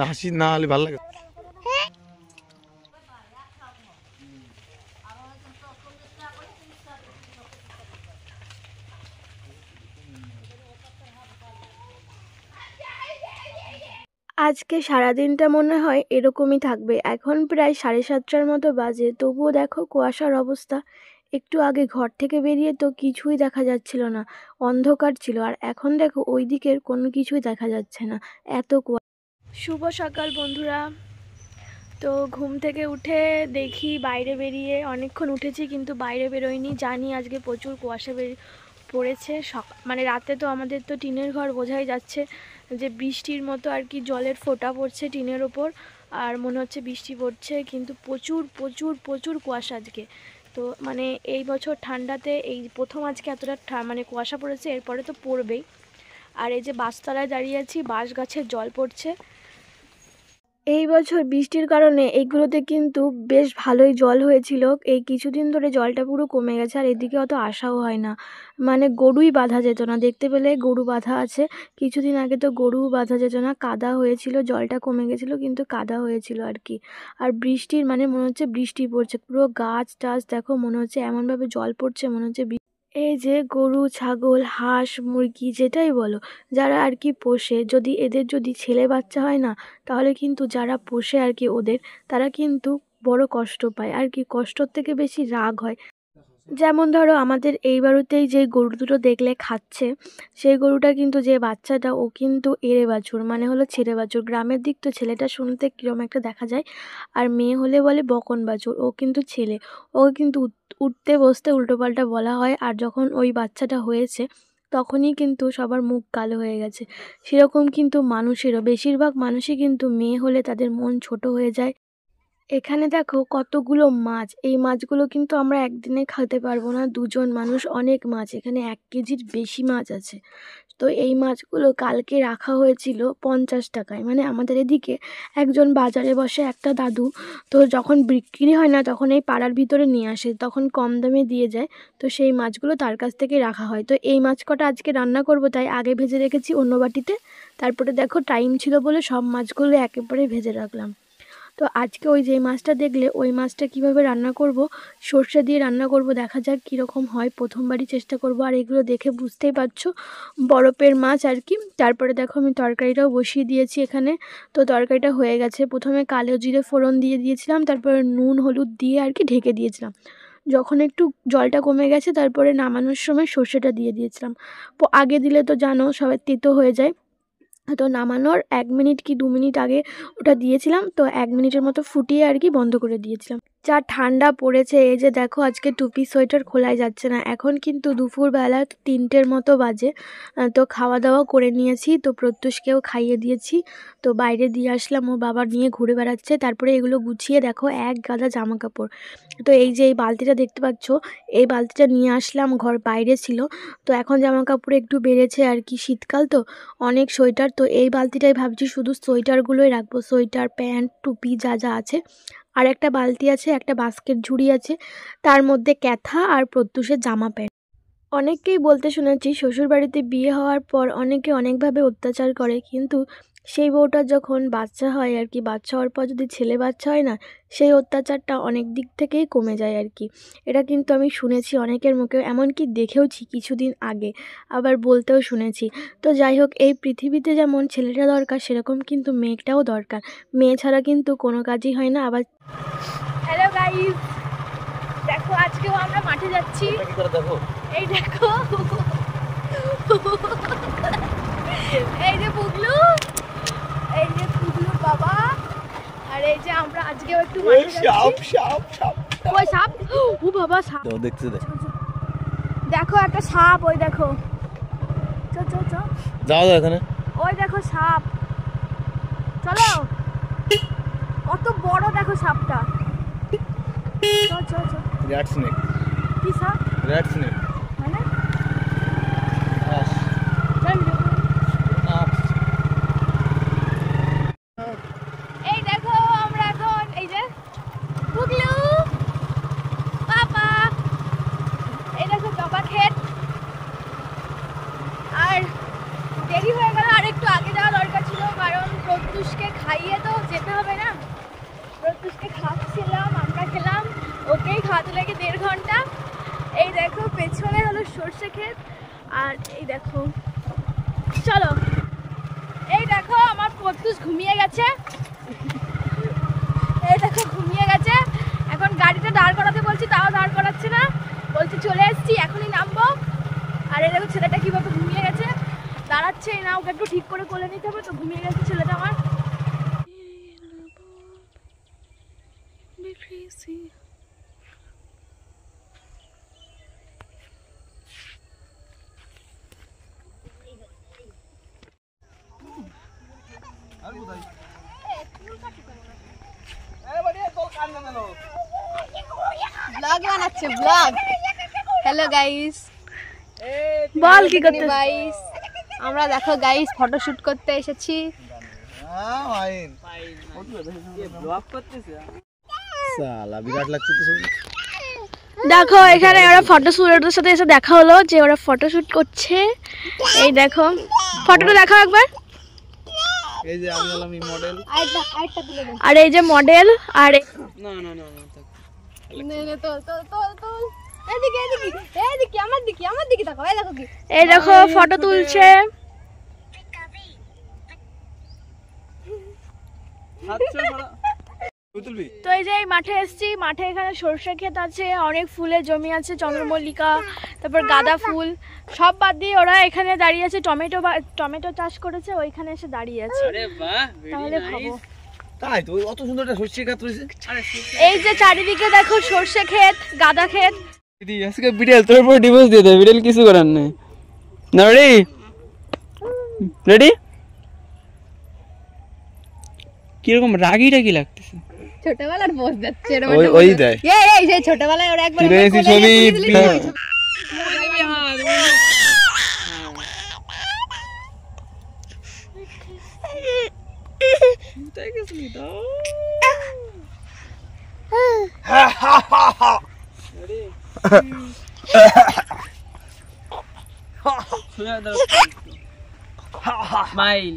হাসি না হলে ভালো লাগে। আজকে সারাদিনটা মনে হয় এরকমই থাকবে। এখন প্রায় 7:30টার মতো বাজে, তবুও দেখো কুয়াশার অবস্থা। একটু আগে ঘর থেকে বেরিয়ে তো কিছুই দেখা যাচ্ছিল না, অন্ধকার ছিল। আর এখন দেখো ওই দিকের কোনো কিছুই দেখা যাচ্ছে না, এত কুয়াশা। শুভ সকাল বন্ধুরা। তো ঘুম থেকে উঠে দেখি বাইরে বেরিয়ে, অনেকক্ষণ উঠেছি কিন্তু বাইরে বেরোয়নি। জানি আজকে প্রচুর কুয়াশা পড়েছে। মানে রাতে তো আমাদের তো টিনের ঘর, বোঝাই যাচ্ছে যে বৃষ্টির মতো আর কি জলের ফোঁটা পড়ছে টিনের ওপর, আর মনে হচ্ছে বৃষ্টি পড়ছে, কিন্তু প্রচুর প্রচুর প্রচুর কুয়াশা আজকে। তো মানে এই বছর ঠান্ডাতে এই প্রথম আজকে এতটা মানে কুয়াশা পড়েছে, এরপরে তো পড়বেই। আর এই যে বাসতলায় দাঁড়িয়ে আছি, বাঁশ গাছের জল পড়ছে। এই বছর বৃষ্টির কারণে এইগুলোতে কিন্তু বেশ ভালোই জল হয়েছিল। এই কিছুদিন ধরে জলটা পুরো কমে গেছে, আর এদিকে অত আসাও হয় না। মানে গরুই বাঁধা যেত না, দেখতে পেলে গরু বাঁধা আছে। কিছুদিন আগে তো গরুও বাঁধা যেত না, কাদা হয়েছিল। জলটা কমে গেছিলো কিন্তু কাদা হয়েছিল আর কি। আর বৃষ্টির মানে মনে হচ্ছে বৃষ্টি পড়ছে, পুরো গাছ টাছ দেখো মনে হচ্ছে এমনভাবে জল পড়ছে, মনে হচ্ছে। এই যে গরু, ছাগল, হাঁস, মুরগি যেটাই বলো, যারা আর কি পোষে, যদি এদের যদি ছেলে বাচ্চা হয় না, তাহলে কিন্তু যারা পোষে আর কি ওদের, তারা কিন্তু বড় কষ্ট পায় আর কি। কষ্টর থেকে বেশি রাগ হয়। যেমন ধরো আমাদের এই বাড়িতেই যে গরু দুটো দেখলে খাচ্ছে, সেই গরুটা কিন্তু যে বাচ্চাটা, ও কিন্তু এড়ে বাছুর, মানে হলো ছেড়ে বাছুর। গ্রামের দিক তো ছেলেটা শুনতে কীরকম একটা দেখা যায়, আর মেয়ে হলে বলে বকন বাছুর। ও কিন্তু ছেলে, ও কিন্তু উঠতে বসতে উল্টোপাল্টা বলা হয়। আর যখন ওই বাচ্চাটা হয়েছে, তখনই কিন্তু সবার মুখ কালো হয়ে গেছে। সেরকম কিন্তু মানুষেরও, বেশিরভাগ মানুষই কিন্তু মেয়ে হলে তাদের মন ছোট হয়ে যায়। এখানে দেখো কতগুলো মাছ। এই মাছগুলো কিন্তু আমরা একদিনে খেতে পারবো না, দুজন মানুষ। অনেক মাছ, এখানে 1 কেজির বেশি মাছ আছে। তো এই মাছগুলো কালকে রাখা হয়েছিল 50 টাকায়। মানে আমাদের এদিকে একজন বাজারে বসে একটা দাদু, তো যখন বিক্রি হয় না তখন এই পাড়ার ভিতরে নিয়ে আসে, তখন কম দামে দিয়ে যায়। তো সেই মাছগুলো তার কাছ থেকে রাখা হয়। তো এই মাছ কটা আজকে রান্না করব, তাই আগে ভেজে রেখেছি অন্য বাটিতে। তারপরে দেখো টাইম ছিল বলে সব মাছগুলো একেবারে ভেজে রাখলাম। তো আজকে ওই যে মাছটা দেখলে, ওই মাছটা কিভাবে রান্না করব, সর্ষে দিয়ে রান্না করব। দেখা যাক কীরকম হয়, প্রথমবারই চেষ্টা করব। আর এগুলো দেখে বুঝতেই পারছো বরফের মাছ আর কি। তারপরে দেখো আমি তরকারিটাও বসিয়ে দিয়েছি এখানে। তো তরকারিটা হয়ে গেছে। প্রথমে কালো জিরে ফোড়ন দিয়ে দিয়েছিলাম, তারপরে নুন হলুদ দিয়ে আর কি ঢেকে দিয়েছিলাম। যখন একটু জলটা কমে গেছে, তারপরে নামানোর সময় সর্ষেটা দিয়ে দিয়েছিলাম। আগে দিলে তো জানো সবাই তেতো হয়ে যায়। তো নামানোর 1 মিনিট কি 2 মিনিট আগে ওটা দিয়েছিলাম। তো 1 মিনিটের মতো ফুটিয়ে আর কি বন্ধ করে দিয়েছিলাম। যা ঠান্ডা পড়েছে, এই যে দেখো আজকে টুপি সোয়েটার খোলাই যাচ্ছে না। এখন কিন্তু দুপুরবেলা 3টের মতো বাজে। তো খাওয়া দাওয়া করে নিয়েছি, তো প্রত্যুষকেও খাইয়ে দিয়েছি। তো বাইরে দিয়ে আসলাম, ও বাবা নিয়ে ঘুরে বেড়াচ্ছে। তারপরে এগুলো গুছিয়ে দেখো এক গাদা জামা কাপড়। তো এই যে এই বালতিটা দেখতে পাচ্ছ, এই বালতিটা নিয়ে আসলাম, ঘর বাইরে ছিল। তো এখন জামা কাপড় একটু বেড়েছে আর কি, শীতকাল তো অনেক সোয়েটার। তো এই বালতিটাই ভাবছি শুধু সোয়েটারগুলোই রাখবো, সোয়েটার, প্যান্ট, টুপি যা যা আছে। আর একটা বালতি আছে, একটা বাস্কেট ঝুড়ি আছে, তার মধ্যে ক্যাথা আর প্রত্যুষের জামা প্যান্ট। অনেককেই বলতে শুনেছি শ্বশুরবাড়িতে বিয়ে হওয়ার পর অনেকে অনেকভাবে অত্যাচার করে, কিন্তু সেই বউটার যখন বাচ্চা হয় আর কি, বাচ্চা হওয়ার পর যদি ছেলে বাচ্চা হয় না, সেই অত্যাচারটা অনেক দিক থেকেই কমে যায় আর কি। এটা কিন্তু আমি শুনেছি অনেকের মুখে, এমনকি দেখেওছি কিছুদিন আগে, আবার বলতেও শুনেছি। তো যাই হোক, এই পৃথিবীতে যেমন ছেলেটা দরকার, সেরকম কিন্তু মেয়েটাও দরকার। মেয়ে ছাড়া কিন্তু কোনো কাজই হয় না। আবার হ্যালো গাইস, দেখো আজকেও আমরা মাঠে যাচ্ছি। দেখো এই দেখো, এই যে পুগলু, এই যে পুগলুর বাবা, আর এই যে আমরা আজকেও একটু মাঠে যাচ্ছি। সাপ ওই সাপ, ও বাবা সাপ দেখতে দেখো একটা সাপ, ওই দেখো। চল চল চল, যাও এখানে, ওই দেখো সাপ, চলো। কত বড় দেখো সাপটা। চল চল চল। Red snake. কি সাপ? রেড স্নেক মানে এই দেখো আমরা এখন এই যে পুগলু পাপা, এই দেখো জবা ক্ষেত। আর দেরি হয়ে গেল, আর একটু আগে যাওয়া দরকার আর এই দেখো, চলো এই দেখো আমার প্রত্যুষ ঘুমিয়ে গেছে, এই দেখো ঘুমিয়ে গেছে। এখন গাড়িটা দাঁড় করাতে বলছি, তাও দাঁড় করাচ্ছে না, বলছি চলে এসেছি এখনই নামবো। আর এই দেখো ছেলেটা কিভাবে ঘুমিয়ে গেছে, দাঁড়াচ্ছেই না, ওকে একটু ঠিক করে কোলে নিতে হবে, তো ঘুমিয়ে গেছে ছেলেটা আমার। ব্লগ বানাচ্ছে, ব্লগ। হ্যালো গাইস, বল কি করতে গাইস, আমরা দেখো গাইস ফটোশুট করতে এসেছি। বিরাট লাগছে তো ছবি। দেখো এখানে ওরা ফটোশুটের সাথে এসে দেখা হলো যে ওরা ফটোশুট করছে। এই দেখো ফটোটা দেখাও একবার। এই যে আমি হলাম এই মডেল, আরেকটা তুলে দে। আর এই যে মডেল, আর না না না না নে তো এদিকে আমার দিকে তাকাও। এই দেখো কি, এই দেখো ফটো তুলছে। তো এই যে এই মাঠে এসেছি, মাঠে এখানে সরষে ক্ষেত আছে, অনেক ফুলের জমি আছে, চন্দ্রমল্লিকা, তারপর গাঁদা ফুল, সব বাদ দিয়ে ওরা এখানে দাঁড়িয়ে আছে। টমেটো চাষ করেছে, ওইখানে এসে দাঁড়িয়ে আছে। তাহলে ভাবো, তাই তো অত সুন্দর একটা সরষে ক্ষেত রয়েছে। এই যে চারিদিকে দেখো সরষে ক্ষেত, গাঁদা ক্ষেত। দিদি আজকে বিড়াল তোর উপর ডিভোর্স দিয়ে দেবে, বিড়াল কিছু করার নেই। না রেডি রেডি, কিরকম রাগি রাগি লাগতেছে। ছোটবেলার পোজ যাচ্ছে ওই দেয় এই যে ছোটবেলায় ওরা একবার ফিরে এসেছি ছবি। স্মাইল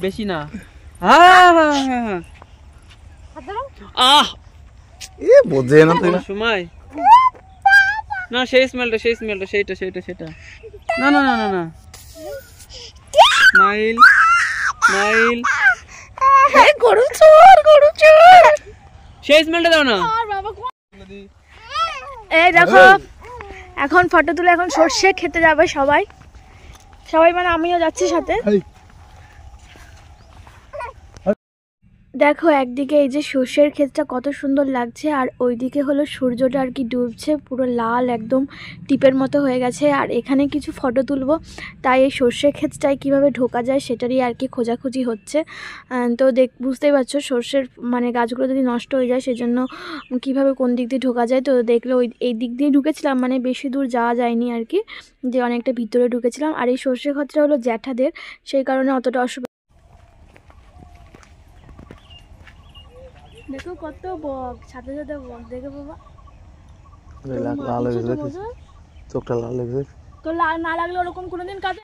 বেশি না। এ বোঝে না তুই না সময় না, সেই স্মেলটা সেটা না না না না না, স্মাইল স্মাইল, গরু চোর সেই স্মেলটা দাও না। এই দেখো এখন ফটো তুলে এখন সর্ষে খেতে যাবে সবাই মানে আমিও যাচ্ছি সাথে। দেখো একদিকে এই যে সর্ষের ক্ষেতটা কত সুন্দর লাগছে, আর ওইদিকে হলো সূর্যটা আর কি ডুবছে, পুরো লাল একদম টিপের মতো হয়ে গেছে। আর এখানে কিছু ফটো তুলবো, তাই এই সর্ষের ক্ষেতটায় কীভাবে ঢোকা যায় সেটারই আর কি খোঁজাখুঁজি হচ্ছে। তো বুঝতেই পারছো সর্ষের মানে গাছগুলো যদি নষ্ট হয়ে যায় সেজন্য কীভাবে কোন দিক দিয়ে ঢোকা যায়। তো দেখলে এই দিক দিয়ে ঢুকেছিলাম, মানে বেশি দূর যাওয়া যায়নি আর কি, যে অনেকটা ভিতরে ঢুকেছিলাম। আর এই সর্ষের ক্ষেতটা হলো জ্যাঠাদের, সেই কারণে অতটা অসুবিধা। দেখো কত বক, সাথে সাথে বক, দেখো বাবা লাল হয়ে গেছে, চোখটা লাল হয়ে গেছে। তো না লাগলে ওরকম কোনোদিন কাজে।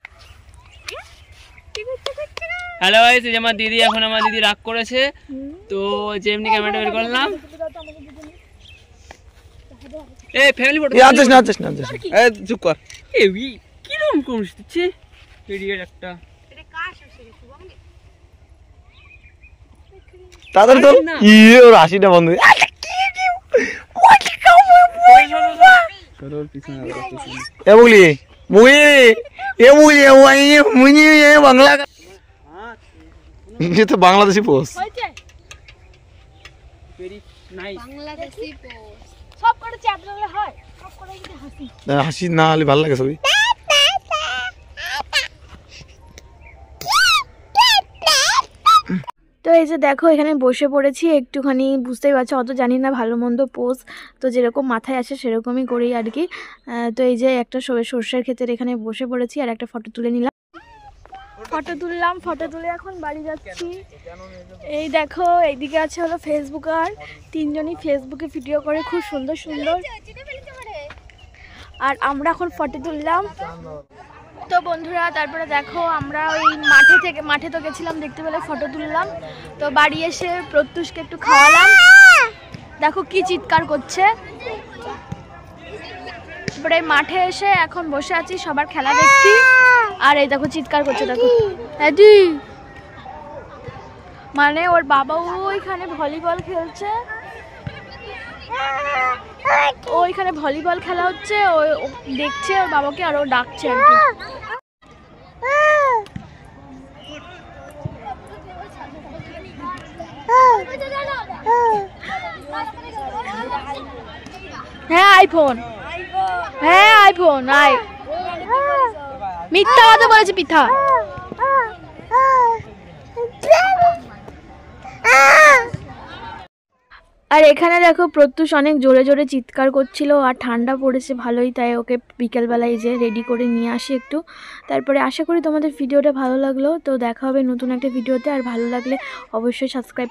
হ্যালো গাইস, এই যে আমার দিদি, এখন আমার দিদি রাগ করেছে, তো যেমনি ক্যামেরাটা বের করলাম। এই ফ্যামিলি ফটো আছিস না এই চুপ কর। এই কিরকম কমিস দিচ্ছে ভিডিওর একটা। তাদের তো ওর হাসিটা বন্ধ। বাংলাদেশি পোস্ট হাসি না হলে ভালো লাগে ছবি। তো এই যে দেখো এখানে বসে পড়েছি একটুখানি, বুঝতেই পারছো অত জানি না ভালো মন্দ পোজ, তো যেরকম মাথায় আসে সেরকমই করি আর কি। তো এই যে একটা সর্ষের ক্ষেতের এখানে বসে পড়েছি, আর একটা ফটো তুলে নিলাম, ফটো তুলে এখন বাড়ি যাচ্ছি। এই দেখো এইদিকে আছে হলো ফেসবুক, আর তিনজনই ফেসবুকে ভিডিও করে খুব সুন্দর সুন্দর, আর আমরা এখন ফটো তুললাম। তো বন্ধুরা তারপরে দেখো আমরা ওই মাঠে তো গেছিলাম, দেখতে পেলে ফটো তুললাম। তো বাড়ি এসে প্রত্যুষকে একটু খাওয়ালাম, দেখো কি চিৎকার করছে। তারপরে মাঠে এসে এখন বসে আছি, সবার খেলা দেখছি। আর এই দেখো চিৎকার করছে, দেখো দাদি, মানে ওর বাবা ওইখানে ভলিবল খেলছে, ওইখানে ভলিবল খেলা হচ্ছে, ও দেখছে ওর বাবাকে আর ও ডাকছে আর কি। হ্যাঁ আইফোন, হ্যাঁ আইফোন, আয় মিথ্যা কথা বলেছে পিঠা। আর এখানে দেখো প্রত্যুষ অনেক জোরে জোরে চিৎকার করছিল, আর ঠান্ডা পড়েছে ভালোই, তাই ওকে বিকেলবেলায় যে রেডি করে নিয়ে আসি একটু। তারপরে আশা করি তোমাদের ভিডিওটা ভালো লাগলো, তো দেখা হবে নতুন একটা ভিডিওতে। আর ভালো লাগলে অবশ্যই সাবস্ক্রাইব